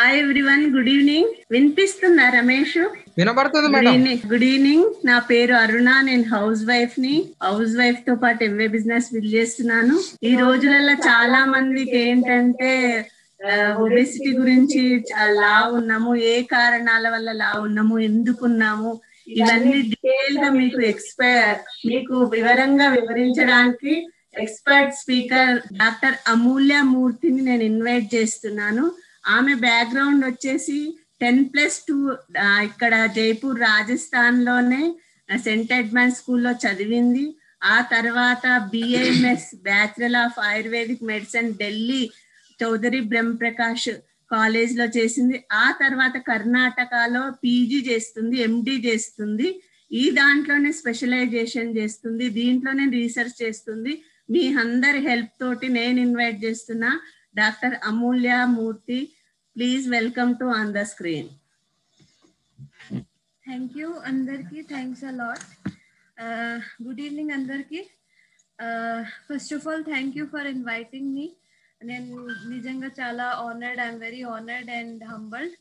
Hi everyone, good evening. వినిపిస్తుందా రమేష్? వినబడుతుంది madam. Good evening. నా పేరు అరుణ. నేను హౌస్ వైఫ్ ని. హౌస్ వైఫ్ తో పాటు ఎంవే బిజినెస్ బిల్డ్ చేస్తున్నాను. ఈ రోజులలో చాలా మందికి ఏంటంటే ఒబెసిటీ గురించి లా ఉన్నాము, ఏ కారణాల వల్ల లా ఉన్నాము, ఎందుకున్నాము, ఇవన్నీ డీటెయిల్ గా మీకు వివరంగా వివరించడానికి ఎక్స్పర్ట్ స్పీకర్ డాక్టర్ అమూల్య మూర్తిని నేను ఇన్వైట్ చేస్తున్నాను. ఆమె బ్యాక్గ్రౌండ్ వచ్చేసి 10+2 ఇక్కడ జైపూర్ రాజస్థాన్ లోనే సెంట్ ఎడ్మండ్ స్కూల్లో చదివింది. ఆ తర్వాత BAMS bachelor of Ayurvedic medicine Delhi Chaudhary Brahmprakash college లో చేసింది. ఆ తర్వాత కర్ణాటకలో పీజీ చేస్తుంది, ఎండి చేస్తుంది. ఈ దాంట్లోనే స్పెషలైజేషన్ చేస్తుంది, దీంట్లోనే రీసెర్చ్ చేస్తుంది. మీ అందరి హెల్ప్ తోటి నేను ఇన్వైట్ చేస్తున్నా doctor Amulya Murthy. Please welcome to on the screen. Thank you అందరికి. Thanks a lot. Good evening అందరికి. First of all thank you for inviting me. నేను నిజంగా చాలా honoured, I'm very honoured and humbled.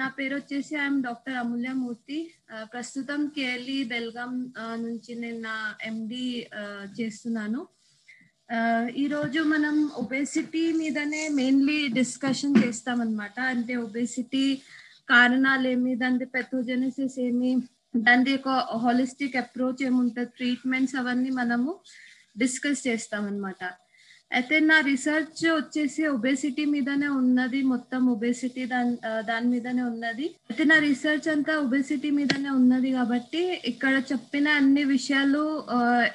నా పేరు వచ్చేసి ఐఎమ్ డాక్టర్ అమూల్య మూర్తి. ప్రస్తుతం కేఎల్ఈ బెల్గాం నుంచి నేను నా ఎండి చేస్తున్నాను. ఈరోజు మనం ఒబేసిటీ మీదనే మెయిన్లీ డిస్కషన్ చేస్తామన్నమాట. అంటే ఒబేసిటీ కారణాలు ఏమి, దాని పెథోజెనసిస్ ఏమి, దాని ఒక హాలిస్టిక్ అప్రోచ్ ఏముంటుంది, ట్రీట్మెంట్స్, అవన్నీ మనము డిస్కస్ చేస్తామన్నమాట. అయితే నా రీసెర్చ్ వచ్చేసి ఒబేసిటీ మీదనే ఉన్నది, మొత్తం ఒబేసిటీ దాని మీదనే ఉన్నది. అయితే నా రీసెర్చ్ అంతా ఒబేసిటీ మీదనే ఉన్నది కాబట్టి ఇక్కడ చెప్పిన అన్ని విషయాలు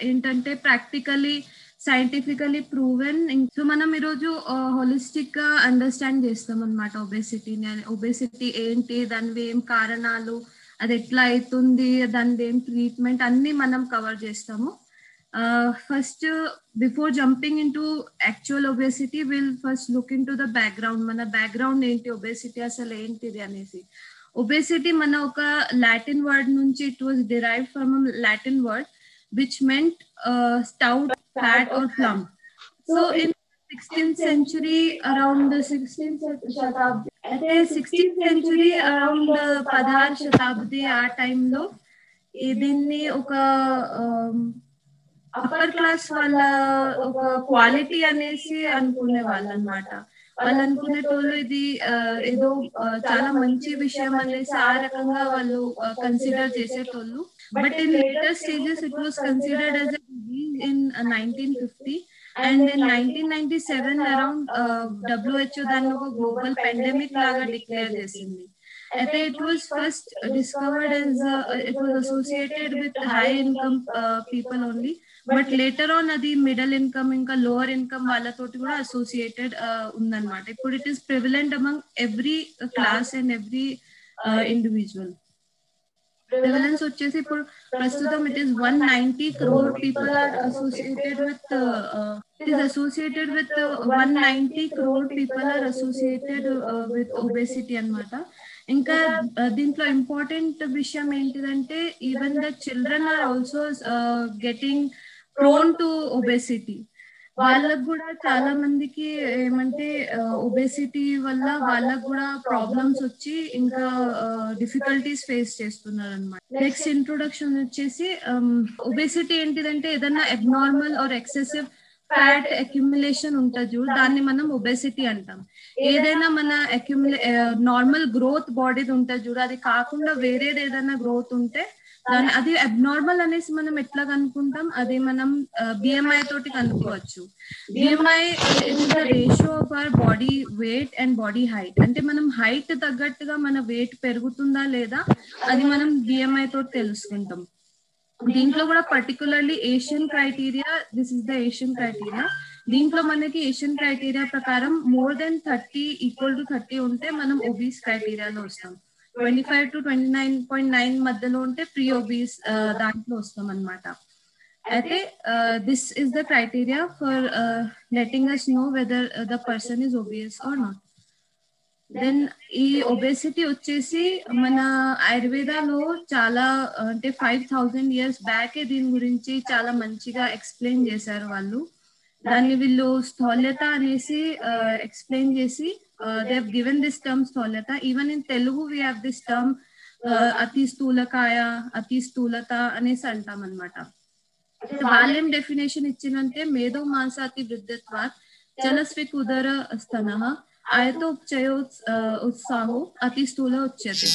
ఏంటంటే ప్రాక్టికలీ సైంటిఫికలీ ప్రూవెన్. సో మనం ఈరోజు హోలిస్టిక్ గా అండర్స్టాండ్ చేస్తాం అనమాట ఒబేసిటీని. ఒబేసిటీ ఏంటి, దాని ఏం కారణాలు, అది ఎట్లా అవుతుంది, దాని ఏం ట్రీట్మెంట్, అన్ని మనం కవర్ చేస్తాము. First before jumping in to actual obesity will first look into the background. మన బ్యాక్గ్రౌండ్ ఏంటి, ఒబేసిటీ అసలు ఏంటిది అనేసి. ఒబేసిటీ మన ఒక లాటిన్ వర్డ్ నుంచి, it was derived from Latin word which meant stout, fat or plump. So in 16th century, around the 16th Shatabdi, at the 16th century, around 16 Shatabdi, ఆ టైంలో దీన్ని ఒక అప్పర్ క్లాస్ వాళ్ళ ఒక quality అనేసి అనుకునే వాళ్ళు అనమాట. వాళ్ళు అనుకునేటోళ్ళు ఇది ఏదో చాలా మంచి విషయం అనేసి ఆ రకంగా వాళ్ళు కన్సిడర్ చేసేటోళ్ళు. But in later stages, it was considered as a disease in 1950, and in 1997 around WHO దాన్ని ఒక గ్లోబల్ పెండమిక్ లాగా డిక్లేర్ చేసింది. అయితే it was first discovered as it was associated with high income people only, but later on అది middle income ఇంకా lower income వాళ్ళతోటి కూడా associated ఉందన్నమాట. ఇప్పుడు it is prevalent among every class and every individual. Prevalence వచ్చేసి ఇప్పుడు ప్రస్తుతం it is 190 crore people are associated with 190 crore people are associated with obesity అన్నమాట. ఇంకా దీంట్లో ఇంపార్టెంట్ విషయం ఏంటిదంటే even the children are also getting prone to obesity. వాళ్ళకు కూడా చాలా మందికి ఏమంటే ఒబేసిటీ వల్ల వాళ్ళకు కూడా ప్రాబ్లమ్స్ వచ్చి ఇంకా డిఫికల్టీస్ ఫేస్ చేస్తున్నారు అనమాట. నెక్స్ట్ ఇంట్రొడక్షన్ వచ్చేసి ఒబేసిటీ ఏంటిదంటే ఏదన్నా abnormal or excessive fat accumulation ఉంటుంది చూడు, దాన్ని మనం ఒబేసిటీ అంటాం. ఏదైనా మన నార్మల్ గ్రోత్ బాడీది ఉంటుంది చూడు, అది కాకుండా వేరేది ఏదైనా గ్రోత్ ఉంటే దాని అది అబ్నార్మల్ అనేసి మనం ఎట్లా కనుక్కుంటాం, అది మనం బిఎంఐ తోటి కనుక్కోవచ్చు. BMI it is the ratio of our body weight and body height. అంటే మనం హైట్ తగ్గట్టుగా మన వెయిట్ పెరుగుతుందా లేదా అది మనం బిఎంఐ తోటి తెలుసుకుంటాం. దీంట్లో కూడా particularly Asian criteria, this is the Asian criteria. దీంట్లో మనకి ఏషియన్ క్రైటీరియా ప్రకారం మోర్ దెన్ 30 ఈక్వల్ టు 30 ఉంటే మనం ఒబీస్ క్రైటీరియాలో వస్తాం. 25 to 29.9 మధ్యలో ఉంటే ప్రీ ఒబీస్ దాంట్లో వస్తాం అనమాట. అయితే this is the criteria for letting us know whether the person is obese or not. Then ఈ ఒబేసిటీ వచ్చేసి మన ఆయుర్వేదాలో చాలా అంటే 5000 years బ్యాకే దీని గురించి చాలా మంచిగా ఎక్స్ప్లెయిన్ చేశారు వాళ్ళు. దాన్ని వీళ్ళు స్థౌల్యత అనేసి ఎక్స్ప్లెయిన్ చేసి they have given this term స్థౌల్యత. Even in Telugu we have this term అతి స్థూలకాయ, అతి స్థూలత అనేసి అంటాం అనమాట. వాళ్ళేం డెఫినేషన్ ఇచ్చిందంటే మేధో మాంసాతి వృద్ధిత్వాత్ చలస్విక్ ఉదర స్తనః ఆయతో ఉపచయో ఉత్సాహో అతి స్థూల ఉచ్యతే.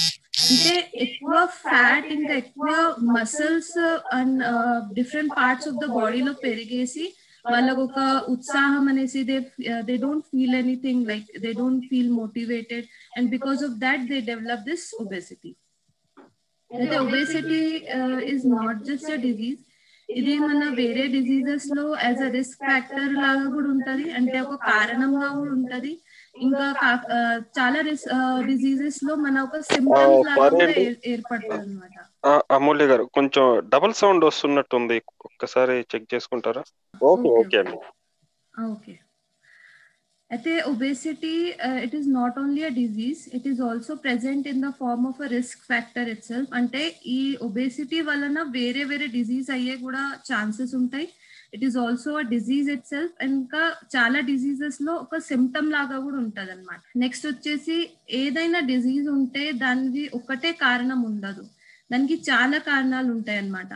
అంటే ఎక్కువ ఫ్యాట్ ఇంకా ఎక్కువ muscles and different parts of the బాడీలో పెరిగేసి వాళ్ళకు ఒక ఉత్సాహం అనేసి they don't feel anything, like they don't feel motivated, and because of that they develop this obesity. అయితే obesity is not just a disease, ఇది మన వేరే డిజీజెస్ లో యాజ్ అ రిస్క్ ఫ్యాక్టర్ లాగా కూడా ఉంటది, అంటే ఒక కారణంగా కూడా ఉంటది. ఇంకా చాలా డిజీజెస్ లో మన ఒక సిమ్టమ్స్ లాగా కూడా ఏర్పడుతుంది అనమాట. అమూల్య గారు కొంచెం డబుల్ సౌండ్ వస్తున్నట్టుంది, ఒక్కసారి చెక్ చేసుకుంటారా? ఓకే ఓకే అండి. ఓకే. అయితే obesity, it is not only a disease, it is also present in the form of a risk factor itself. అంటే ఈ obesity వలన వేరే వేరే డిజీజ్ అయ్యే కూడా ఛాన్సెస్ ఉంటాయి. It is also a disease it self, ఇంకా చాలా డిజీజెస్ లో ఒక సిమ్టమ్ లాగా కూడా ఉంటది అనమాట. నెక్స్ట్ వచ్చేసి ఏదైనా డిజీజ్ ఉంటే దానికి ఒకటే కారణం ఉండదు, దానికి చాలా కారణాలు ఉంటాయి అన్నమాట.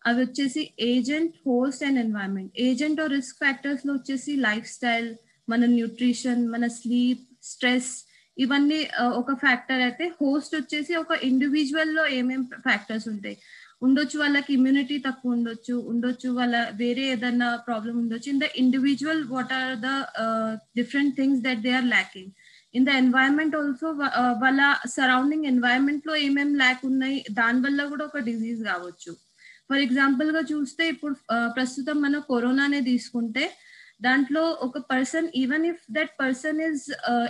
అవి వచ్చేసి agent, host and environment. Agent or risk factors లో వచ్చేసి లైఫ్ స్టైల్, మన న్యూట్రిషన్, మన స్లీప్, స్ట్రెస్, ఇవన్నీ ఒక ఫ్యాక్టర్ అయితే హోస్ట్ వచ్చేసి ఒక ఇండివిజువల్ లో ఏమేం ఫ్యాక్టర్స్ ఉంటాయి ఉండొచ్చు. వాళ్ళకి ఇమ్యూనిటీ తక్కువ ఉండొచ్చు, వాళ్ళ వేరే ఏదైనా ప్రాబ్లం ఉండొచ్చు. In the individual what are the different things that they are lacking. In the environment also వాళ్ళ సరౌండింగ్ ఎన్వైరన్మెంట్ లో ఏమేమి ల్యాక్ ఉన్నాయి దాని వల్ల కూడా ఒక డిజీజ్ కావచ్చు. ఫర్ ఎగ్జాంపుల్ గా చూస్తే ఇప్పుడు ప్రస్తుతం మనం కరోనానే తీసుకుంటే దాంట్లో ఒక person, even if that person is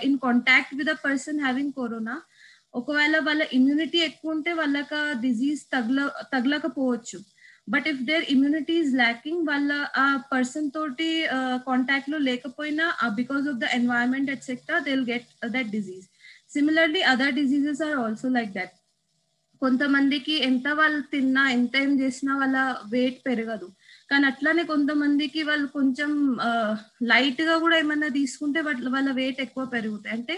in contact with a person having corona, ఒకవేళ వాళ్ళ ఇమ్యూనిటీ ఎక్కువ ఉంటే వాళ్ళకి డిజీజ్ తగలకపోవచ్చు. But if their immunity is lacking, వాళ్ళ ఆ పర్సన్ తోటి కాంటాక్ట్ లో లేకపోయినా because of the environment etcetera they will get that disease. Similarly other diseases are also like that. కొంతమందికి ఎంత వాళ్ళు తిన్నా, ఎంత ఏం చేసినా వాళ్ళ వెయిట్ పెరగదు, కానీ అట్లానే కొంతమందికి వాళ్ళు కొంచెం లైట్ గా కూడా ఏమన్నా తీసుకుంటే వాళ్ళ వెయిట్ ఎక్కువ పెరుగుతాయి. అంటే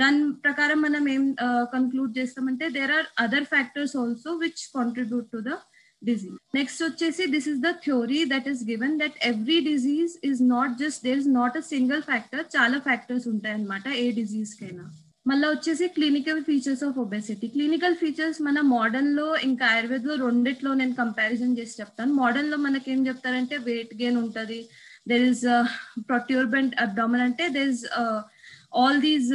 దాని ప్రకారం మనం ఏం కన్క్లూడ్ చేస్తామంటే there are other factors also which contribute to the disease. Next వచ్చేసి this is the theory that is given that every disease is not just, there is not a single factor, చాలా factors ఉంటాయి అన్నమాట ఏ disease కైనా. మళ్ళీ వచ్చేసి clinical features of obesity. Clinical features మన modern లో ఇంకా ఆయుర్వేద్ లో రెండిట్లో నేను కంపారిజన్ చేసి చెప్తాను. మోడర్న్ లో మనకి ఏం చెప్తారంటే వెయిట్ గెయిన్ ఉంటుంది, దెర్ ఇస్ ప్రొట్యూర్బెంట్ అబ్డామన్, అంటే there is all these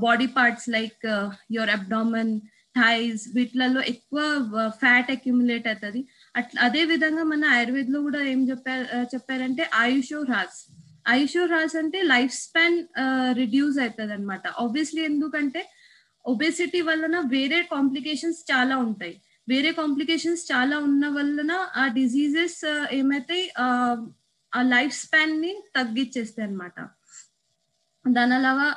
body parts like your abdomen, thighs, వీటిలలో ఎక్కువ ఫ్యాట్ అక్యుములేట్ అవుతుంది. అదే విధంగా మన ఆయుర్వేద్ లో కూడా ఏం చెప్పారంటే ఆయుషోరాస్ అంటే లైఫ్ స్పాన్ రిడ్యూస్ అవుతుంది అనమాట. ఆబ్వియస్లీ ఎందుకంటే ఒబేసిటీ వలన వేరే కాంప్లికేషన్స్ చాలా ఉంటాయి. వేరే కాంప్లికేషన్స్ చాలా ఉన్న వలన ఆ డిజీజెస్ ఏమైతే ఆ లైఫ్ స్పాన్ ని తగ్గించేస్తాయి అనమాట. దాని అలాగా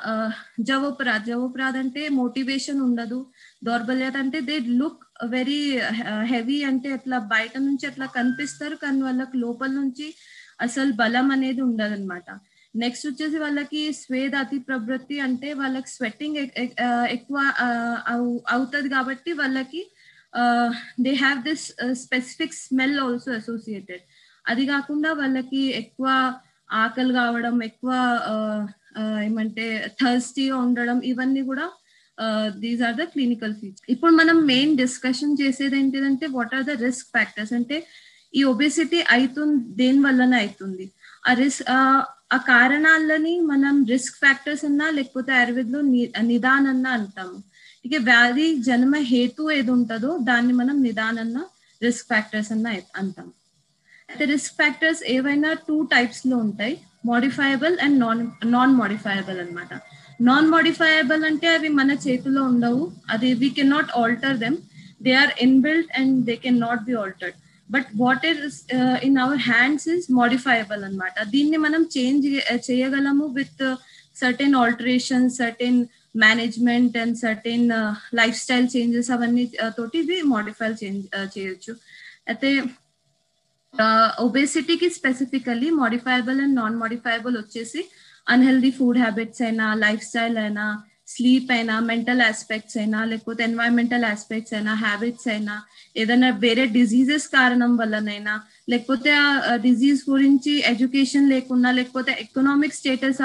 జవోపరాధ్ అంటే మోటివేషన్ ఉండదు. దౌర్బల్యత అంటే దే లుక్ వెరీ హెవీ, అంటే అట్లా బయట నుంచి అట్లా కనిపిస్తారు కానీ వాళ్ళకి లోపల నుంచి అసలు బలం అనేది ఉండదు అనమాట. నెక్స్ట్ వచ్చేసి వాళ్ళకి స్వేద అతి ప్రవృత్తి, అంటే వాళ్ళకి స్వెట్టింగ్ ఎక్కువ అవుతుంది కాబట్టి వాళ్ళకి they have this specific smell also associated. అది కాకుండా వాళ్ళకి ఎక్కువ ఆకలి కావడం, ఎక్కువ ఏమంటే థర్స్టీగా ఉండడం, ఇవన్నీ కూడా these are the clinical features. ఇప్పుడు మనం మెయిన్ డిస్కషన్ చేసేది ఏంటిదంటే what are the risk factors. అంటే ఈ ఒబేసిటీ అవుతుంది దేని వల్లన అవుతుంది, ఆ కారణాలని మనం రిస్క్ ఫ్యాక్టర్స్ అన్నా లేకపోతే ఆయుర్వేదంలో నిదానన్నా అంటాము. ఇక వ్యాధి జన్మ హేతు ఏది ఉంటుందో దాన్ని మనం నిదానన్నా రిస్క్ ఫ్యాక్టర్స్ అన్నా అంటాం. అయితే రిస్క్ ఫ్యాక్టర్స్ ఏవైనా 2 టైప్స్ లో ఉంటాయి, మోడిఫైయబుల్ అండ్ నాన్ మోడిఫైయబుల్ అనమాట. నాన్ మోడిఫైయబుల్ అంటే అవి మన చేతిలో ఉండవు, అది we can not alter them, they are inbuilt and they can not be altered. But what is in our hands is modifiable అనమాట. దీన్ని మనం చేంజ్ చేయగలము with certain alteration, certain management and certain lifestyle changes, అవన్నీ తోటి ఇది modify చేయొచ్చు. అయితే ఒబేసిటీకి specifically modifiable and non modifiable వచ్చేసి అన్హెల్దీ ఫుడ్ హ్యాబిట్స్ అయినా, లైఫ్ స్టైల్ అయినా, స్లీప్ అయినా, మెంటల్ ఆస్పెక్ట్స్ అయినా, లేకపోతే ఎన్వైరన్మెంటల్ ఆస్పెక్ట్స్ అయినా, హ్యాబిట్స్ అయినా, ఏదైనా వేరే డిజీజెస్ కారణం వల్లనైనా, లేకపోతే ఆ డిజీజ్ గురించి ఎడ్యుకేషన్ లేకున్నా, లేకపోతే ఎకనామిక్ స్టేటస్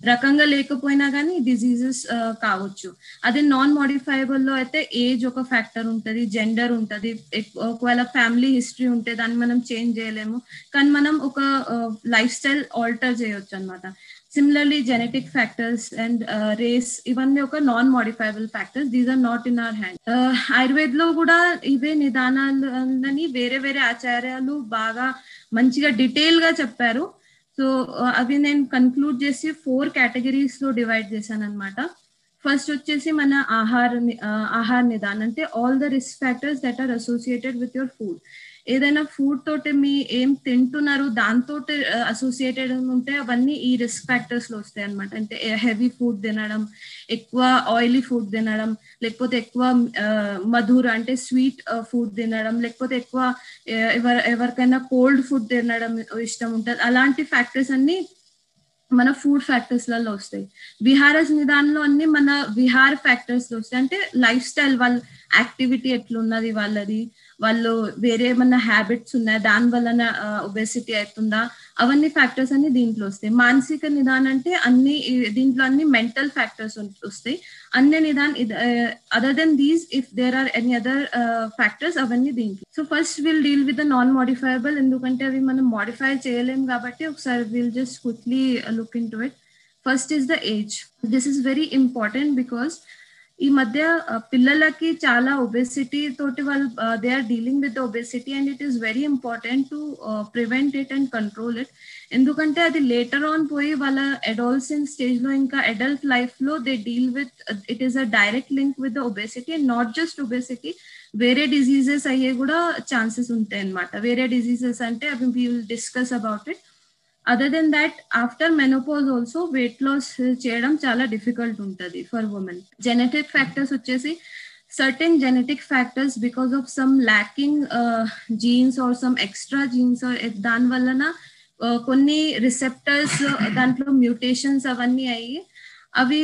రకంగా లేకపోయినా కానీ డిజీజెస్ కావచ్చు. అదే నాన్ మోడిఫైబుల్ లో అయితే ఏజ్ ఒక ఫ్యాక్టర్ ఉంటుంది, జెండర్ ఉంటుంది, ఒకవేళ ఫ్యామిలీ హిస్టరీ ఉంటే దాన్ని మనం చేంజ్ చేయలేము, కానీ మనం ఒక లైఫ్ స్టైల్ ఆల్టర్ చేయొచ్చు అనమాట. Similarly genetic factors and race ఇవన్నీ ఒక non modifiable factors, these are not in our hand. Ayurved లో కూడా ఇవే నిదానాలని వేరే వేరే ఆచార్యాలు బాగా మంచిగా డీటెయిల్ గా చెప్పారు. సో అవి నేను కన్క్లూడ్ చేసి 4 కేటగిరీస్ లో డివైడ్ చేశాను అనమాట. ఫస్ట్ వచ్చేసి మన ఆహార నిదానం, అంటే all the risk factors that are associated with your food. ఏదైనా ఫుడ్ తోటి మీ ఏం తింటున్నారు దాంతో అసోసియేటెడ్ ఉంటే అవన్నీ ఈ రిస్క్ ఫ్యాక్టర్స్ లో వస్తాయి అనమాట. అంటే హెవీ ఫుడ్ తినడం, ఎక్కువ ఆయిలీ ఫుడ్ తినడం, లేకపోతే ఎక్కువ మధుర అంటే స్వీట్ ఫుడ్ తినడం, లేకపోతే ఎక్కువ ఎవరికైనా కోల్డ్ ఫుడ్ తినడం ఇష్టం ఉంటుంది. అలాంటి ఫ్యాక్టర్స్ అన్ని మన ఫుడ్ ఫ్యాక్టర్స్ లలో వస్తాయి. విహార నిదానంలో అన్ని మన విహార ఫ్యాక్టర్స్ లో వస్తాయి. అంటే లైఫ్ స్టైల్, వాళ్ళ యాక్టివిటీ ఎట్లున్నది వాళ్ళది, వాళ్ళు వేరే ఏమన్నా హ్యాబిట్స్ ఉన్నాయా, దాని వలన ఒబేసిటీ అవుతుందా, అవన్నీ ఫ్యాక్టర్స్ అన్ని దీంట్లో వస్తాయి. మానసిక నిదానం అంటే అన్ని దీంట్లో అన్ని మెంటల్ ఫ్యాక్టర్స్ వస్తాయి. అన్ని నిదానం other than these if there are any other factors అవన్నీ దీంట్లో. So first will deal with the non modifiable, ఎందుకంటే అవి మనం మోడిఫై చేయలేం కాబట్టి ఒకసారి will just quickly look into it. First is the age. This is very important because ఈ మధ్య పిల్లలకి చాలా ఒబేసిటీ తోటి వాళ్ళు they are dealing with obesity and it is very important to prevent it and control it. ఎందుకంటే అది later on పోయి వాళ్ళ అడాల్సెంట్ స్టేజ్ లో ఇంకా అడల్ట్ లైఫ్ లో they deal with it is a direct link with the obesity and not just obesity, వేరే diseases అయ్యే కూడా ఛాన్సెస్ ఉంటాయి అన్నమాట. వేరే డిజీజెస్ అంటే అవి we will discuss about it. Other than that after menopause also weight loss చేయడం చాలా డిఫికల్ట్ ఉంటుంది ఫర్ ఉమెన్. జెనెటిక్ ఫ్యాక్టర్స్ వచ్చేసి certain genetic factors because of some lacking genes or some extra genes or దాని వలన కొన్ని receptors దాంట్లో mutations అవన్నీ అయ్యి అవి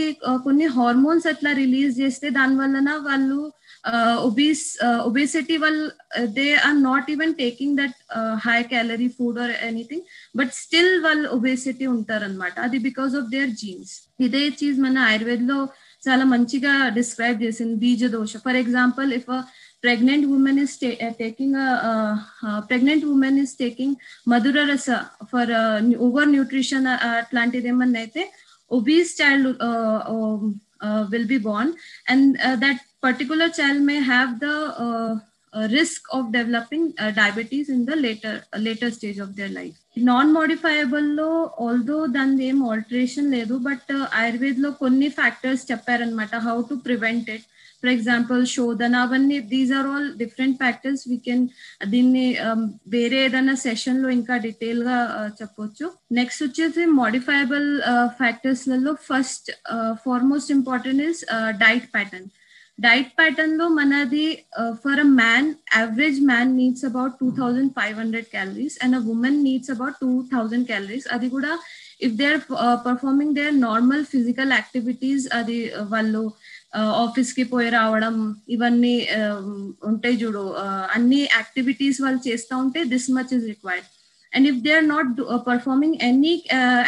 కొన్ని హార్మోన్స్ అట్లా రిలీజ్ చేస్తే దాని వలన వాళ్ళు obesity వాళ్ళు they are not even taking that high calorie food or anything but still వాళ్ళు obesity ఉంటారన్నమాట. అది because of their genes. ఇదే చీజ్ మన ఆయుర్వేద్ లో చాలా మంచిగా డిస్క్రైబ్ చేసింది, బీజ దోష. For example if pregnant woman is taking madura rasa for overnutrition అట్లాంటిది ఏమన్నా అయితే obese child will be born and that particular child may have the risk of developing diabetes in the later stage of their life. Non-modifiable లో although దాని ఏం alteration లేదు but Ayurved లో కొన్ని factors చెప్పారనమాట how to prevent it. For example శోధన, అవన్నీ these are all different factors. We can దీన్ని వేరే ఏదైనా సెషన్ లో ఇంకా డీటెయిల్ గా చెప్పొచ్చు. నెక్స్ట్ వచ్చేసి మోడిఫైబుల్ ఫ్యాక్టర్స్ లలో first foremost important is diet pattern. Diet pattern లో మనది for a man, average man needs about 2500 calories and a woman needs about 2000 calories. అది కూడా if they are performing their normal physical activities, అది వాళ్ళు office కి పోయి రావడం ఇవన్నీ ఉంటాయి చూడు, అన్ని యాక్టివిటీస్ వాళ్ళు చేస్తూ ఉంటే this much is required. And if they are not performing any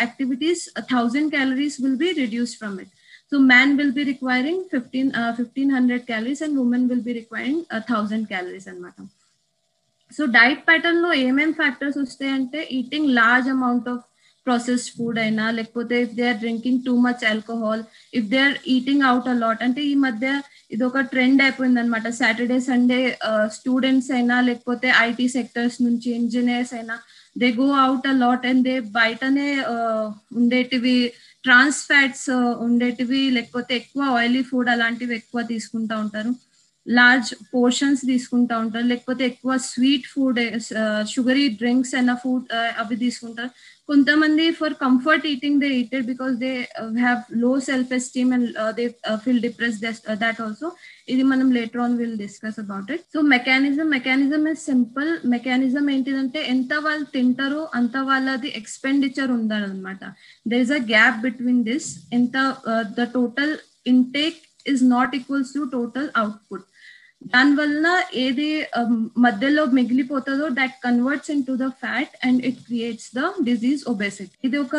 activities, 1000 calories will be reduced from it. So man will be requiring 1500 calories and woman will be requiring 1000 calories అన్నమాట. So diet pattern లో ఏమేం factors వస్తాయంటే eating large amount of processed food అయినా, లేకపోతే if they are drinking too much alcohol, if they are eating out a lot. అంటే ఈ మధ్య ఇది ఒక ట్రెండ్ అయిపోయింది అనమాట. సాటర్డే సండే స్టూడెంట్స్ అయినా లేకపోతే ఐటీ సెక్టర్స్ నుంచి ఇంజనీర్స్ అయినా they go out a lot and they బయటనే ఉండేటివి ట్రాన్స్ ఫ్యాట్స్ ఉండేటివి లేకపోతే ఎక్కువ ఆయిలీ ఫుడ్ అలాంటివి ఎక్కువ తీసుకుంటా ఉంటారు. లార్జ్ పోర్షన్స్ తీసుకుంటా ఉంటారు, లేకపోతే ఎక్కువ స్వీట్ ఫుడ్, షుగరీ డ్రింక్స్ అన్న ఫుడ్ అవి తీసుకుంటారు. కొంతమంది for comfort eating they eat it because they have low self esteem and they feel depress that also. ఇది మనం later on will discuss about it. So mechanism is simple. Mechanism ఏంటిదంటే ఎంత వాళ్ళు తింటారో అంత వాళ్ళది ఎక్స్పెండిచర్ ఉండాలన్నమాట. There is a gap between this. ఎంత the total intake is not equals to total output. దాని వలన ఏది మధ్యలో మిగిలిపోతుందో that converts into the fat and it creates the disease obesity. ఇది ఒక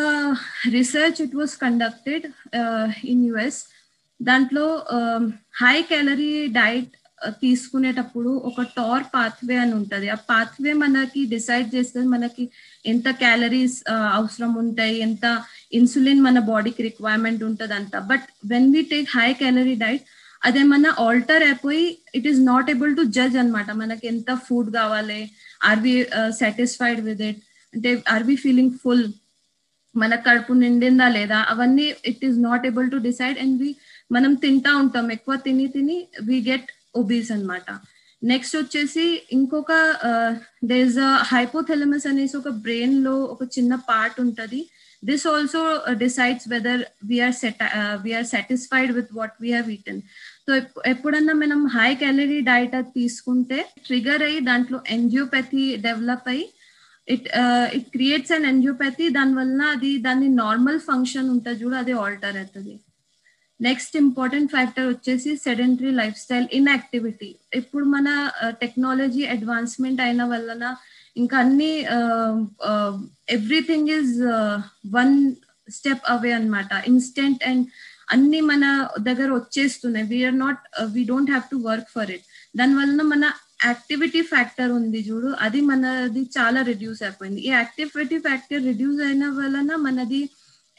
research, it was conducted in US. దాంట్లో high calorie diet తీసుకునేటప్పుడు ఒక టార్ పాత్వే అని ఉంటుంది. ఆ పాత్వే మనకి డిసైడ్ చేస్తుంది మనకి ఎంత క్యాలరీస్ అవసరం ఉంటాయి, ఎంత ఇన్సులిన్ మన బాడీకి రిక్వైర్మెంట్ ఉంటుంది అంత. But when we take high calorie diet అదేమన్నా ఆల్టర్ అయిపోయి it is not able to judge అనమాట. మనకి ఎంత ఫుడ్ కావాలి, are we satisfied with it, అంటే ఆర్ వి ఫీలింగ్ ఫుల్, మన కడుపు నిండిందా లేదా, అవన్నీ it is not able to decide. And మనం తింటా ఉంటాం, ఎక్కువ తిని వి గెట్ ఒబీస్ అనమాట. నెక్స్ట్ వచ్చేసి ఇంకొక దేర్ ఇస్ అ హైపోథాలమస్ అనేసి ఒక బ్రెయిన్ లో ఒక చిన్న పార్ట్ ఉంటది. This also decides whether we are satisfied with what we have eaten. So ఎప్పుడన్నా మనం హై క్యాలరీ డైట్ అది తీసుకుంటే ట్రిగర్ అయ్యి దాంట్లో ఎంజియోపతి డెవలప్ అయ్యి ఇట్ క్రియేట్స్ అన్ ఎంజియోపతి. దానివల్ల దాని నార్మల్ ఫంక్షన్ ఉంటుంది చూడు, అది ఆల్టర్ అవుతుంది. నెక్స్ట్ ఇంపార్టెంట్ ఫ్యాక్టర్ వచ్చేసి సెడెంటరీ లైఫ్ స్టైల్, ఇన్యాక్టివిటీ. ఇప్పుడు మన టెక్నాలజీ అడ్వాన్స్మెంట్ అయిన వలన ఇంకా అన్ని ఎవ్రీథింగ్ ఈజ్ వన్ స్టెప్ అవే అనమాట, ఇన్స్టెంట్, అండ్ అన్ని మన దగ్గర వచ్చేస్తున్నాయి. We don't have to work for it. దాని వలన మన యాక్టివిటీ ఫ్యాక్టర్ ఉంది చూడు, అది మనది చాలా రిడ్యూస్ అయిపోయింది. ఈ యాక్టివిటీ ఫ్యాక్టర్ రిడ్యూస్ అయిన వలన మనది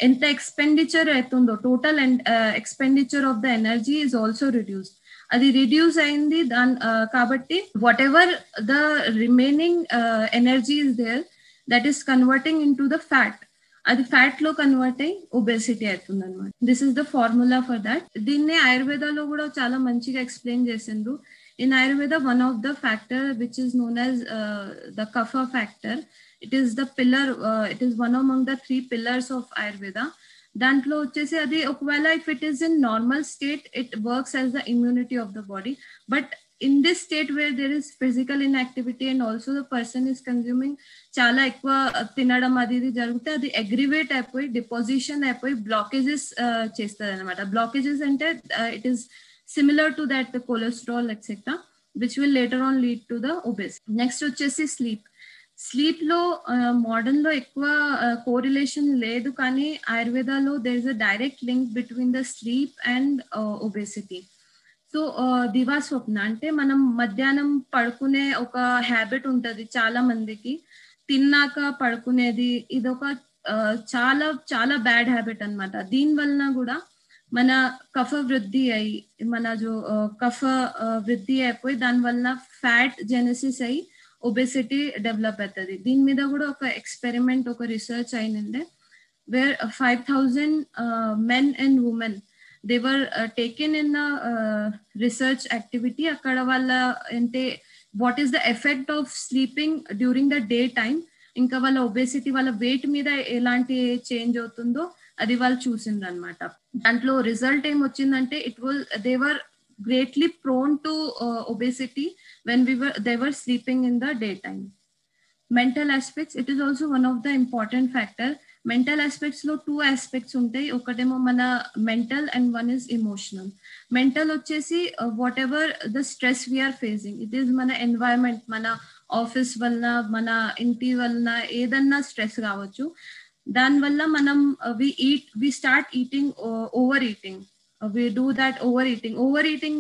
ఎంత ఎక్స్పెండిచర్ అవుతుందో, total expenditure of the energy is also reduced. అది రిడ్యూస్ అయింది కాబట్టి whatever the remaining energy is there that is converting into the fat. అది ఫ్యాట్ లో కన్వర్ట్ అయ్యి ఒబెసిటీ అవుతుంది అనమాట. This is the formula for that. దీన్ని ఆయుర్వేదాలో కూడా చాలా మంచిగా ఎక్స్ప్లెయిన్ చేసిండ్రు. In Ayurveda one of the factor which is known as the kapha factor. It is the pillar, it is one among the 3 pillars of Ayurveda. దాంట్లో వచ్చేసి అది ఒకవేళ if it is in normal state, it works as the immunity of the body. But in this state where there is physical inactivity and also the person is consuming చాలా ఎక్కువ తినడం అది జరిగితే అది అగ్రివేట్ అయిపోయి డిపాజిషన్ అయిపోయి blockages చేస్తుంది అనమాట. బ్లాకేజెస్ అంటే it is similar to that cholesterol etcetera which will later on lead to the obesity. Next వచ్చేసి స్లీప్ లో మోడర్న్ లో ఎక్కువ కోరిలేషన్ లేదు, కానీ ఆయుర్వేదాలో there is a direct link between the sleep and obesity. So దివాస్వప్న అంటే మనం మధ్యాహ్నం పడుకునే ఒక హ్యాబిట్ ఉంటది చాలా మందికి, తిన్నాక పడుకునేది. ఇది ఒక చాలా చాలా బ్యాడ్ హ్యాబిట్ అనమాట. దీని వలన కూడా మన కఫ వృద్ధి అయ్యి కఫ వృద్ధి అయిపోయి దాని వలన ఫ్యాట్ జెనసిస్ అయ్యి ఒబెసిటీ డెవలప్ అవుతుంది. దీని మీద కూడా ఒక ఎక్స్పెరిమెంట్, ఒక research అయినండే wear 5,000 men and women they were taken in a research activity. అక్కడ వాళ్ళ అంటే what is the effect of sleeping during the day time, ఇంకా వాళ్ళ ఒబెసిటీ, వాళ్ళ వెయిట్ మీద ఎలాంటి చేంజ్ అవుతుందో అది వాళ్ళు చూసిండ్రు అనమాట. దాంట్లో రిజల్ట్ ఏం వచ్చిందంటే they were greatly prone to obesity when they were sleeping in the daytime. Mental aspects, it is also one of the important factor. Mental aspects లో 2 aspects ఉంటాయి. ఒకటేమో మన mental and one is emotional. Mental వచ్చేసి whatever the stress we are facing, it is మన environment, మన office వలన, మన ఇంటి వలన ఏదన్నా స్ట్రెస్ కావచ్చు. దానివల్ల మనం we start eating overeating. We do that overeating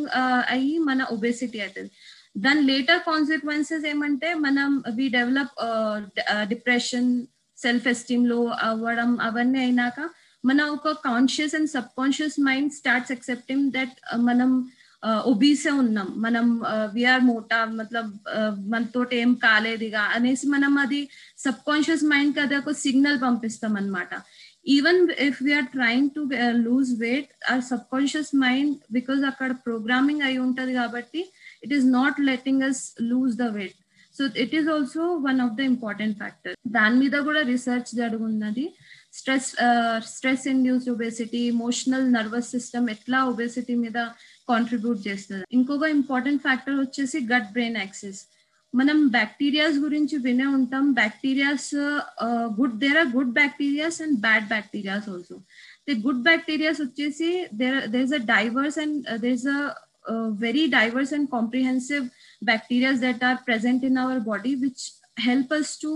అయ్యి మన ఒబెసిటీ అవుతుంది. దాని లేటర్ కాన్సిక్వెన్సెస్ ఏమంటే మనం we develop depression, self esteem low అవ్వడం, అవన్నీ అయినాక మన ఒక conscious and subconscious mind starts accepting that మనం ఒబీసే ఉన్నాం, మనం వీఆర్ మోటా, మతలబ్ మనతో ఏం కాలేదిగా అనేసి మనం అది సబ్ కాన్షియస్ మైండ్ కి అది ఒక సిగ్నల్ పంపిస్తాం అనమాట. Even if we are trying to lose weight, our subconscious mind, because అక్కడ ప్రోగ్రామింగ్ అయి ఉంటది కాబట్టి it is not letting us lose the weight. So it is also one of the important factors. దాని మీద కూడా research జరుగుతున్నది. Stress induced obesity, emotional nervous system ఎట్లా obesity మీద కాంట్రిబ్యూట్ చేస్తుంది. ఇంకొక ఇంపార్టెంట్ ఫ్యాక్టర్ వచ్చేసి గట్ బ్రెయిన్ యాక్సెస్. మనం బ్యాక్టీరియాస్ గురించి వినే ఉంటాం. Bacterias there are good bacterias and bad bacterias also. The good bacterias వచ్చేసి there is a diverse and there is a very diverse and comprehensive bacteria that are present in our body, which help us to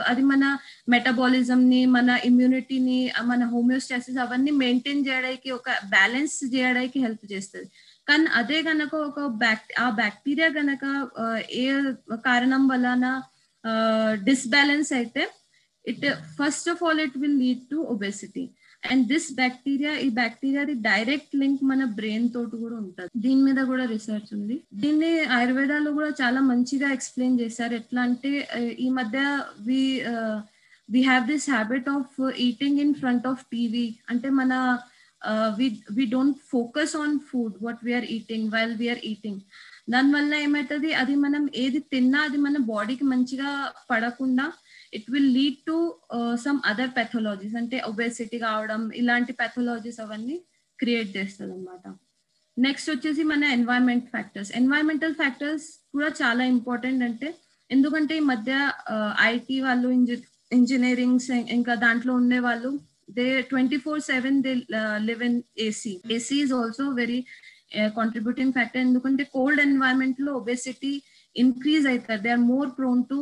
adi mana metabolism ni, mana immunity ni, mana homeostasis avanni maintain cheyadaki, oka balance cheyadaki help chestadi. kan ade ganaka oka bacteria ganaka ఏ కారణం వలన disbalance అయితే, it first of all it will lead to obesity. And this bacteria, ఈ బ్యాక్టీరియాది direct link మన brain తోటి కూడా ఉంటుంది. దీని మీద కూడా రీసెర్చ్ ఉంది. దీన్ని ఆయుర్వేదాలో కూడా చాలా మంచిగా ఎక్స్ప్లెయిన్ చేశారు. ఎట్లా అంటే ఈ మధ్య we have this habit of eating in front of TV. అంటే మన we don't focus on food, what we are eating while we are eating. దానివల్ల ఏమవుతుంది, అది మనం ఏది తిన్నా అది మన బాడీకి మంచిగా పడకుండా it will lead to some other pathologies, అంటే ఒబేసిటీ కావడం, ఇలాంటి pathologies అవన్నీ క్రియేట్ చేస్తుంది అనమాట. నెక్స్ట్ వచ్చేసి మన ఎన్వైరన్మెంటల్ ఫ్యాక్టర్స్ కూడా చాలా ఇంపార్టెంట్. అంటే ఎందుకంటే ఈ మధ్య ఐటీ వాళ్ళు, ఇంజనీరింగ్స్ ఇంకా దాంట్లో ఉండే వాళ్ళు, they 24/7 they live in AC. AC is also very contributing factor. ఎందుకంటే కోల్డ్ ఎన్వైరన్మెంట్ లో ఒబేసిటీ ఇంక్రీజ్ అవుతారు. They are more prone to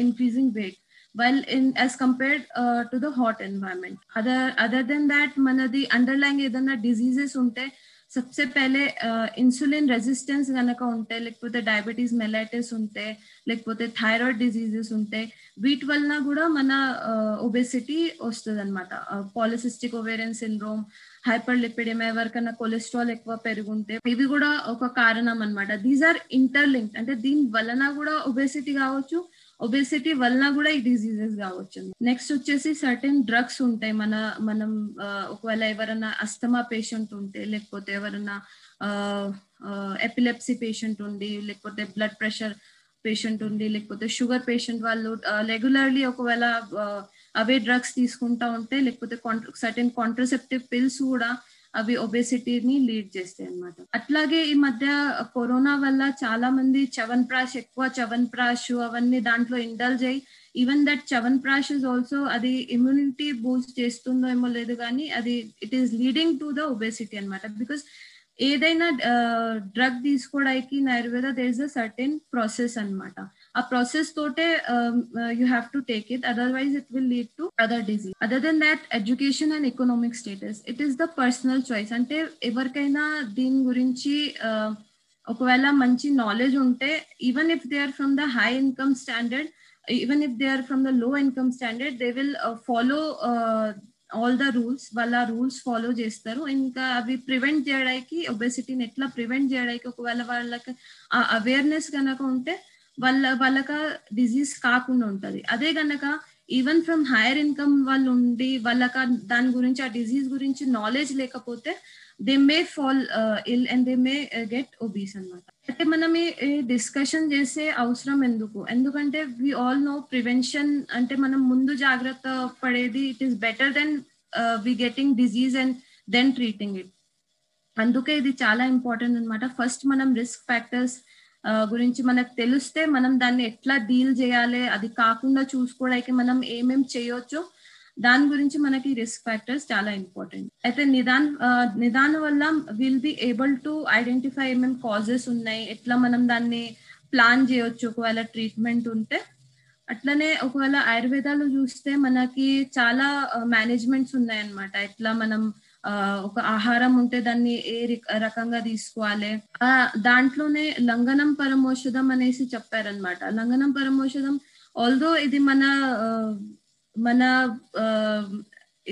increasing weight while as compared to the hot environment. Other than that, manadi underlying edana diseases unte, sabse pehle insulin resistance ganaka unte, lekapothe diabetes mellitus unte, lekapothe thyroid diseases unte, wheat vallana kuda mana obesity ostadi anamata. Polycystic ovarian syndrome, hyperlipidemia, evarkana cholesterol ekkuva perugunte, ivi kuda oka karanam anamata. These are interlinked. Ante deen vallana kuda obesity kavochu, obesity వలన కూడా ఈ diseases కావచ్చు. Next వచ్చేసి certain drugs ఉంటాయి. మనం ఒకవేళ ఎవరైనా asthma patient ఉంటే, లేకపోతే ఎవరైనా ఎపిలెప్సీ పేషెంట్ ఉండి, లేకపోతే బ్లడ్ ప్రెషర్ పేషెంట్ ఉండి, లేకపోతే షుగర్ పేషెంట్ వాళ్ళు రెగ్యులర్లీ ఒకవేళ అవే డ్రగ్స్ తీసుకుంటా ఉంటే, లేకపోతే సర్టెన్ కాంట్రసెప్టివ్ పిల్స్ కూడా అవి ఒబేసిటీని లీడ్ చేస్తాయి అన్నమాట. అట్లాగే ఈ మధ్య కరోనా వల్ల చాలా మంది ఎక్కువ చవన్ప్రాష్ అవన్నీ దాంట్లో ఇండల్జ్ అయ్యి, even that Chyawanprash is also, అది ఇమ్యూనిటీ బూస్ట్ చేస్తుందో ఏమో లేదు కానీ అది it is leading to the obesity అన్నమాట. బికాస్ ఏదైనా డ్రగ్ తీసుకోవడానికి in Ayurveda there is a certain process అన్నమాట. ఆ ప్రాసెస్ తోటే you have to take it, otherwise it will lead to other disease. Other than that, education and economic status, it is the personal choice. అంటే ఎవరికైనా దీని గురించి ఒకవేళ మంచి knowledge ఉంటే, even if they are from the high income standard, even if they are from the low income standard, they will follow all the rules. వాళ్ళ rules follow చేస్తారు. ఇంకా అవి ప్రివెంట్ చేయడానికి, ఒబేసిటీని ఎట్లా ప్రివెంట్ చేయడానికి ఒకవేళ వాళ్ళకి ఆ అవేర్నెస్ కనుక ఉంటే వాళ్ళక డిజీజ్ కాకుండా ఉంటది. అదే గనక ఈవెన్ ఫ్రమ్ హైయర్ ఇన్కమ్ వాళ్ళు ఉండి వాళ్ళక దాని గురించి, ఆ డిజీజ్ గురించి నాలెడ్జ్ లేకపోతే, they may fall ill and they may get obese అన్నమాట. అంటే మనం ఈ డిస్కషన్ చేసే అవసరం ఎందుకంటే వి ఆల్ నో ప్రివెన్షన్ అంటే మనం ముందు జాగ్రత్త పడేది, it is better than we getting disease and then treating it. అందుకే ఇది చాలా ఇంపార్టెంట్ అన్నమాట. ఫస్ట్ మనం రిస్క్ ఫ్యాక్టర్స్ గురించి మనకు తెలిస్తే మనం దాన్ని ఎట్లా డీల్ చేయాలి, అది కాకుండా చూసుకోవడానికి మనం ఏమేం చేయొచ్చు, దాని గురించి మనకి రిస్క్ ఫ్యాక్టర్స్ చాలా ఇంపార్టెంట్. అయితే నిదానం వల్ల will be able to identify ఏమేం కాజెస్ ఉన్నాయి, ఎట్లా మనం దాన్ని ప్లాన్ చేయొచ్చు ఒకవేళ ట్రీట్మెంట్ ఉంటే. అట్లనే ఒకవేళ ఆయుర్వేదాలు చూస్తే మనకి చాలా మేనేజ్మెంట్స్ ఉన్నాయన్నమాట. ఎట్లా మనం ఒక ఆహారం ఉంటే దాన్ని ఏ రకంగా తీసుకోవాలి. దాంట్లోనే లంఘనం పరమౌషధం అనేసి చెప్పారనమాట. లంఘనం పరమౌషధం ఆల్దో ఇది మన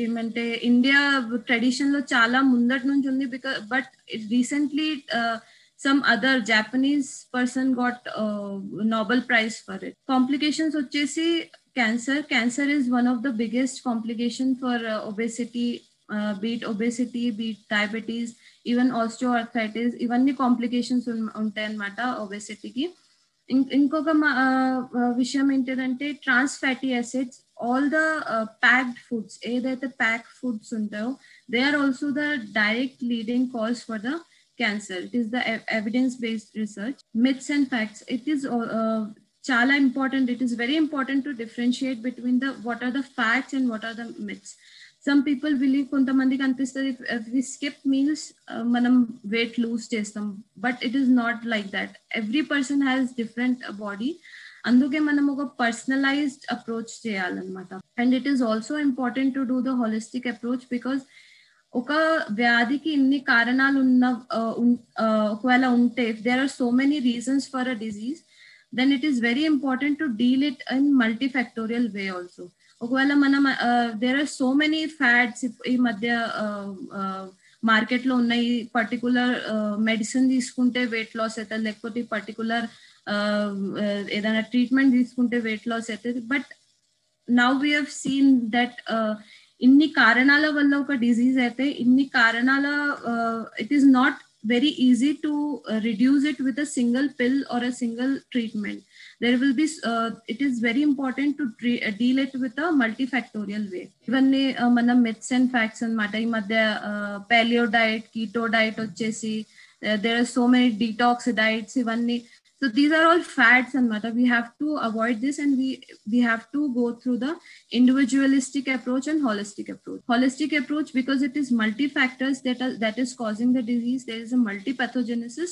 ఏమంటే ఇండియా ట్రెడిషన్ లో చాలా ముందటి నుంచి ఉంది. But recently some other Japanese person got Nobel Prize for it. Complications వచ్చేసి cancer is one of the biggest complication for obesity, be it obesity, be it diabetes, even osteoarthritis, ఇవన్నీ complications ఉంటాయి అన్నమాట ఒబెసిటీకి. ఇంకొక విషయం ఏంటంటే trans fatty acids, all the packed foods, ఏదైతే pack foods ఉంటాయో they are also the direct leading cause for the cancer. It is the evidence-based research. Myths and facts. It is chala important. It is very important to differentiate between the what are the facts and what are the myths. Some people believe kontamandi kanpistadi if we skip meals manam weight lose chestam, but it is not like that. Every person has different body. Anduke manam oka personalized approach cheyalannamata. And it is also important to do the holistic approach because ఒక వ్యాధికి ఇన్ని కారణాలు ఉన్న ఒకవేళ ఉంటే, if there are so many reasons for a disease, then it is very important to deal it in multifactorial way also. ఒకవేళ మనం there are so many fads ఈ మధ్య మార్కెట్ లో ఉన్నాయి. పర్టికులర్ మెడిసిన్ తీసుకుంటే వెయిట్ లాస్ అవుతుంది, లేకపోతే particular ఏదైనా ట్రీట్మెంట్ తీసుకుంటే వెయిట్ లాస్ అవుతుంది. But now we have seen that ఇన్ని కారణాల వల్ల ఒక డిజీజ్ అయితే ఇన్ని కారణాల it is not very easy to reduce it with a single pill or a single treatment. There will be it is very important to deal it with a multifactorial way. Even mana myths and facts anamata ee madhya paleo diet, keto diet vachesi, there are so many detox diets ivanni. So these are all fads anamata. We have to avoid this, and we have to go through the individualistic approach and holistic approach. Holistic approach because it is multi-factors that is causing the disease. There is a multi-pathogenesis.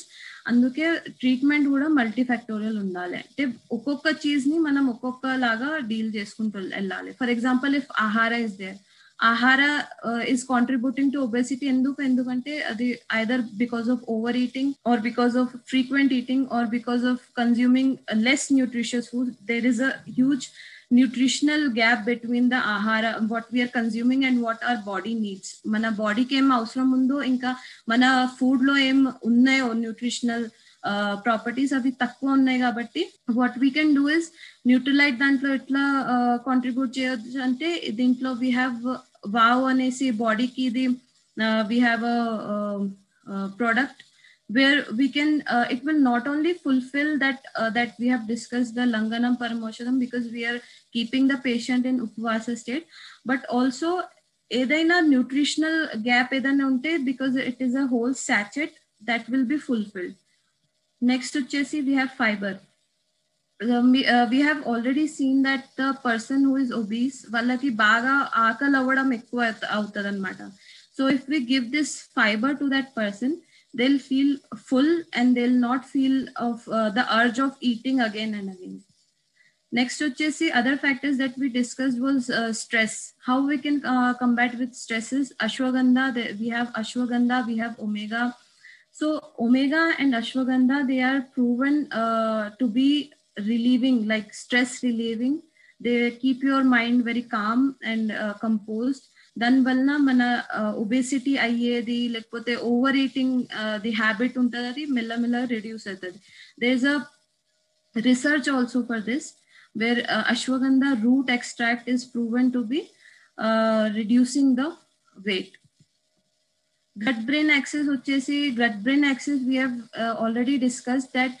అందుకే treatment కూడా మల్టీఫాక్టోరియల్ ఉండాలి. అంటే ఒక్కొక్క cheese ని మనం ఒక్కొక్క లాగా deal చేసుకుంటూ వెళ్ళాలి. ఫర్ ఎగ్జాంపుల్ ఇఫ్ ఆహార ఇస్ దేర్, ఆహార is contributing to obesity. ఎందుకంటే అది either because of overeating or because of frequent eating or because of consuming less nutritious food. There is a huge nutritional gap between the ahara, what we are consuming and what our body needs. Mana body ki em avasaram undo inka mana food lo em unnayo nutritional properties అవి తక్కువ ఉన్నాయి కాబట్టి what we can do is Nutrilite దాంట్లో ఎట్లా contribute చేయొచ్చు అంటే దీంట్లో we have wow అనేసి బాడీకి ఇది we have product where we can it will not only fulfill that we have discussed the langanam paramoshadam because we are keeping the patient in upvasa state, but also edaina nutritional gap edaina unte because it is a whole sachet that will be fulfilled. Next vachesi we have fiber. We have already seen that the person who is obese vallaki baga aakal avadam ekkuva avutadi anamata. So if we give this fiber to that person, they'll feel full and they'll not feel of the urge of eating again and again. Next vachesi other factors that we discussed was stress. How we can combat with stresses. Ashwagandha, we have ashwagandha, we have omega. So omega and ashwagandha, they are proven to be relieving, like stress relieving. They keep your mind very calm and composed. దాని వలన మన obesity అయ్యేది లేకపోతే over eating the habit ఉంటుంది, అది మెల్లమెల్ల reduce అవుతుంది. There is a research also for this where ashwagandha root extract is proven to be reducing the weight. Gut brain axis వచ్చేసి gut brain axis we have already discuss that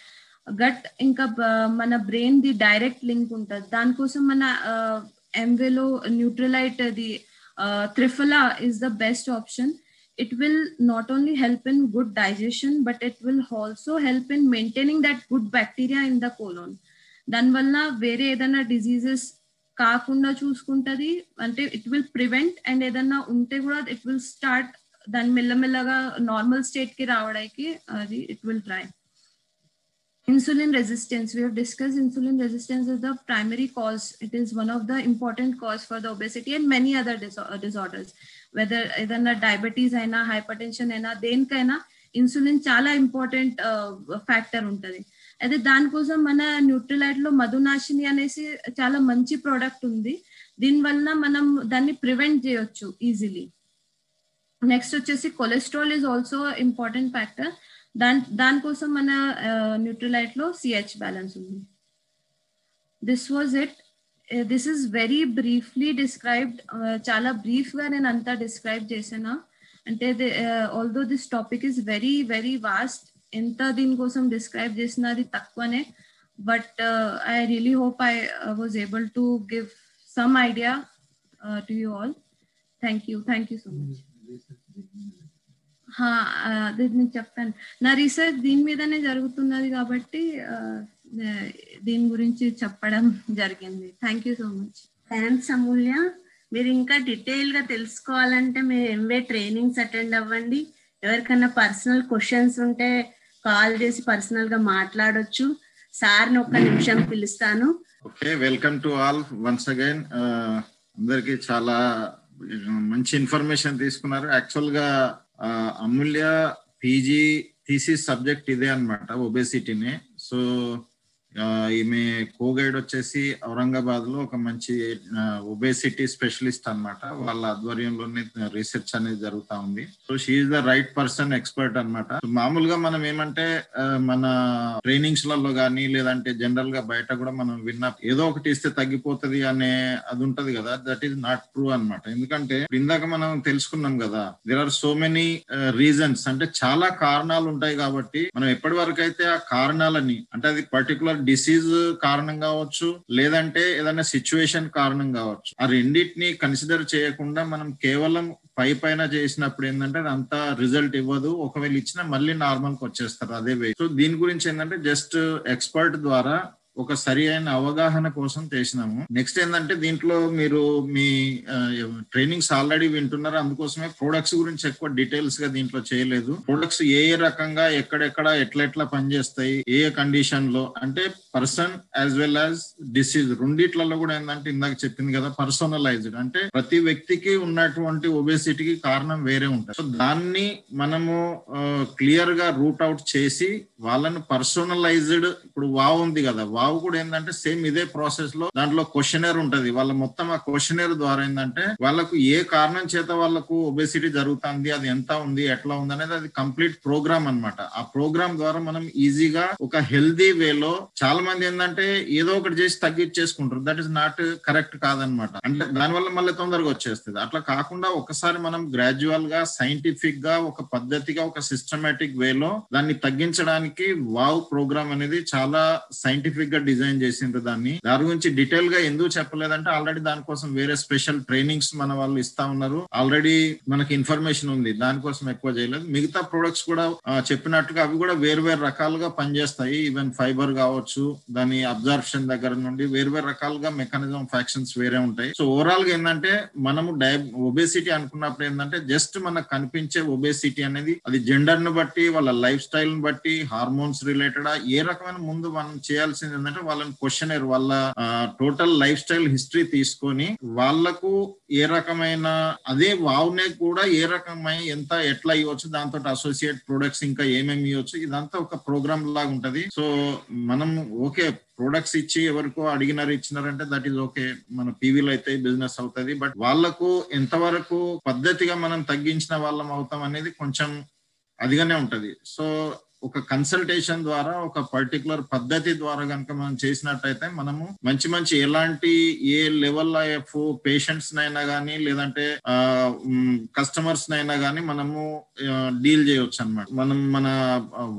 gut ఇంకా మన brain ది direct link ఉంటుంది. దానికోసం మన ఎంవేలో Nutrilite ది Triphala is the best option. It will not only help in good digestion, but it will also help in maintaining that good bacteria in the colon. Dan valla vere edana diseases kaakunda chusukuntadi, ante it will prevent, and edana unte kuda it will start dan mella normal state ki raavadaiki adi it will try. Insulin resistance. We have discussed insulin resistance as the primary cause. It is one of the important cause for the obesity and many other disorders. Whether either diabetes aina, hypertension aina, denkaina insulin chala important factor untadi. Ade dan kosam mana Nutrilite lo madhunashini anesi chala manchi product undi. Din vallana manam danni prevent cheyochu easily. Next vachesi cholesterol is also important factor. దానికోసం మన Nutrilite లో CH balance ఉంది. This was it. This is very briefly described. చాలా brief గా నేను అంతా describe చేసిన. అంటే although this topic is very very vast, ఎంత దీనికోసం డిస్క్రైబ్ చేసినది తక్కువనే. But I really hope I was able to give some idea to you all. Thank you so much. అది నేను చెప్పాను, నా రీసెర్చ్ దీని మీదనే జరుగుతున్నది కాబట్టి దీని గురించి చెప్పడం జరిగింది. Thank you so much. Thanks Amulya. మీరు ఇంకా డీటెయిల్ గా తెలుసుకోవాలంటే మీరు ఎంవే ట్రైనింగ్స్ అటెండ్ అవ్వండి. ఎవరికైనా పర్సనల్ క్వశ్చన్స్ ఉంటే కాల్ చేసి పర్సనల్ గా మాట్లాడొచ్చు. సార్ని ఒక్క నిమిషం పిలుస్తాను. Okay, welcome to all once again. అందరికి చాలా మంచి ఇన్ఫర్మేషన్ తీసుకున్నారు. యాక్చువల్ గా అమూల్య పీజీ థీసిస్ సబ్జెక్ట్ ఇదే అన్నమాట, ఒబేసిటీనే. సో ఈమె కో గైడ్ వచ్చేసి ఔరంగాబాద్ లో ఒక మంచి ఒబేసిటీ స్పెషలిస్ట్ అన్నమాట. వాళ్ళ ఆధ్వర్యంలోనే రీసెర్చ్ అనేది జరుగుతా ఉంది. So she is the right person, expert అన్నమాట. మామూలుగా మనం ఏమంటే మన ట్రైనింగ్స్ లలో కానీ లేదంటే జనరల్ గా బయట కూడా మనం విన్న ఏదో ఒకటి ఇస్తే తగ్గిపోతుంది అనే అది ఉంటది కదా, దట్ ఈస్ నాట్ ట్రూ అన్నమాట. ఎందుకంటే ఇందాక మనం తెలుసుకున్నాం కదా, there are so many reasons, అంటే చాలా కారణాలు ఉంటాయి. కాబట్టి మనం ఎప్పటి వరకు అయితే ఆ కారణాలని, అంటే అది పర్టికులర్ డిసీజ్ కారణం కావచ్చు, లేదంటే ఏదైనా సిచ్యువేషన్ కారణం కావచ్చు, ఆ రెండింటిని కన్సిడర్ చేయకుండా మనం కేవలం పైన చేసినప్పుడు ఏంటంటే అది అంత రిజల్ట్ ఇవ్వదు. ఒకవేళ ఇచ్చినా మళ్ళీ నార్మల్ కి వచ్చేస్తారు అదే వే. సో దీని గురించి ఏంటంటే జస్ట్ ఎక్స్పర్ట్ ద్వారా ఒక సరి అయిన అవగాహన కోసం చేసినాము. నెక్స్ట్ ఏంటంటే దీంట్లో మీరు మీ ట్రైనింగ్స్ ఆల్రెడీ వింటున్నారు, అందుకోసమే ప్రొడక్ట్స్ గురించి ఎక్కువ డీటెయిల్స్ గా దీంట్లో చేయలేదు. ప్రొడక్ట్స్ ఏ రకంగా ఎక్కడెక్కడ ఎట్లా పనిచేస్తాయి, ఏ కండిషన్ లో, అంటే person as well as disease రెండిట్లలో కూడా ఏంటంటే ఇందాక చెప్పింది కదా, పర్సనలైజ్డ్, అంటే ప్రతి వ్యక్తికి ఉన్నటువంటి ఒబేసిటీకి కారణం వేరే ఉంటుంది. సో దాన్ని మనము క్లియర్ గా రూట్ అవుట్ చేసి వాళ్ళను పర్సనలైజ్డ్, ఇప్పుడు వావ్ ఉంది కదా, వావ్ కూడా ఏంటంటే సేమ్ ఇదే ప్రాసెస్ లో దాంట్లో క్వశ్చనర్ ఉంటది. వాళ్ళ మొత్తం ఆ క్వశ్చనర్ ద్వారా ఏంటంటే వాళ్ళకు ఏ కారణం చేత వాళ్ళకు ఒబేసిటీ జరుగుతుంది, అది ఎంత ఉంది, ఎట్లా ఉంది అనేది అది కంప్లీట్ ప్రోగ్రామ్ అన్నమాట. ఆ ప్రోగ్రామ్ ద్వారా మనం ఈజీగా ఒక హెల్దీ వేలో, చాలా మంది ఏంటంటే ఏదో ఒకటి చేసి తగ్గించేసుకుంటారు, దట్ ఈస్ నాట్ కరెక్ట్ కాదనమాట. అంటే దానివల్ల మళ్ళీ తొందరగా వచ్చేస్తుంది. అట్లా కాకుండా ఒకసారి మనం గ్రాడ్యువల్ గా సైంటిఫిక్ గా ఒక పద్ధతిగా ఒక సిస్టమేటిక్ వేలో దాన్ని తగ్గించడానికి వావ్ ప్రోగ్రామ్ అనేది చాలా సైంటిఫిక్ గా డిజైన్ చేసిండ్రు. దాని గురించి డీటెయిల్ గా ఎందుకు చెప్పలేదంటే ఆల్రెడీ దానికోసం వేరే స్పెషల్ ట్రైనింగ్స్ మన వాళ్ళు ఇస్తా ఉన్నారు, ఆల్రెడీ మనకి ఇన్ఫర్మేషన్ ఉంది, దానికోసం ఎక్కువ చేయలేదు. మిగతా ప్రొడక్ట్స్ కూడా చెప్పినట్టుగా అవి కూడా వేరు రకాలుగా పనిచేస్తాయి. ఈవెన్ ఫైబర్ కావచ్చు, దాని అబ్జర్ప్షన్ దగ్గర నుండి వేరు రకాలుగా మెకానిజం ఆఫ్ యాక్షన్స్ వేరే ఉంటాయి. సో ఓవరాల్ గా ఏంటంటే మనము ఒబేసిటీ అనుకున్నప్పుడు ఏంటంటే జస్ట్ మనకు కనిపించే ఒబేసిటీ అనేది అది జెండర్ ను బట్టి, వాళ్ళ లైఫ్ స్టైల్ ను బట్టి, హార్మోన్స్ రిలేటెడ్ ఏ రకమైన ముందు మనం చేయాల్సింది ఏంటంటే వాళ్ళని క్వశ్చనర్, వాళ్ళ టోటల్ లైఫ్ స్టైల్ హిస్టరీ తీసుకొని వాళ్ళకు ఏ రకమైన అదే వావ్నే కూడా ఏ రకమైన ఎంత ఎట్లా ఇవ్వచ్చు, దాంతో అసోసియేట్ ప్రొడక్ట్స్ ఇంకా ఏమేమి ఇవ్వచ్చు, ఇదంతా ఒక ప్రోగ్రామ్ లాగా ఉంటది. సో మనం ఓకే ప్రొడక్ట్స్ ఇచ్చి ఎవరికో ఇచ్చినారంటే దట్ ఈస్ ఓకే, మన పీవీలో అయితే బిజినెస్ అవుతుంది. బట్ వాళ్ళకు ఎంతవరకు పద్ధతిగా మనం తగ్గించిన వాళ్ళం అవుతాం అనేది కొంచెం అదిగానే ఉంటది. సో ఒక కన్సల్టేషన్ ద్వారా, ఒక పర్టికులర్ పద్ధతి ద్వారా కనుక మనం చేసినట్టయితే మనము మంచి ఎలాంటి ఏ లెవెల్ ఆఫ్ పేషెంట్స్ నైనా కానీ లేదంటే కస్టమర్స్ నైనా కానీ మనము డీల్ చేయవచ్చు అనమాట. మనం మన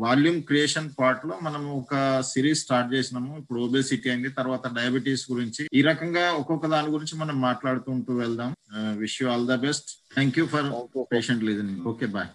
వాల్యూమ్ క్రియేషన్ పార్ట్ లో మనము ఒక సిరీస్ స్టార్ట్ చేసినాము. ఇప్పుడు ఒబేసిటీ అయింది, తర్వాత డయాబెటీస్ గురించి, ఈ రకంగా ఒక్కొక్క దాని గురించి మనం మాట్లాడుతుంటూ వెళ్దాం. Wish you all the best. Thank you for patient listening. Okay, bye.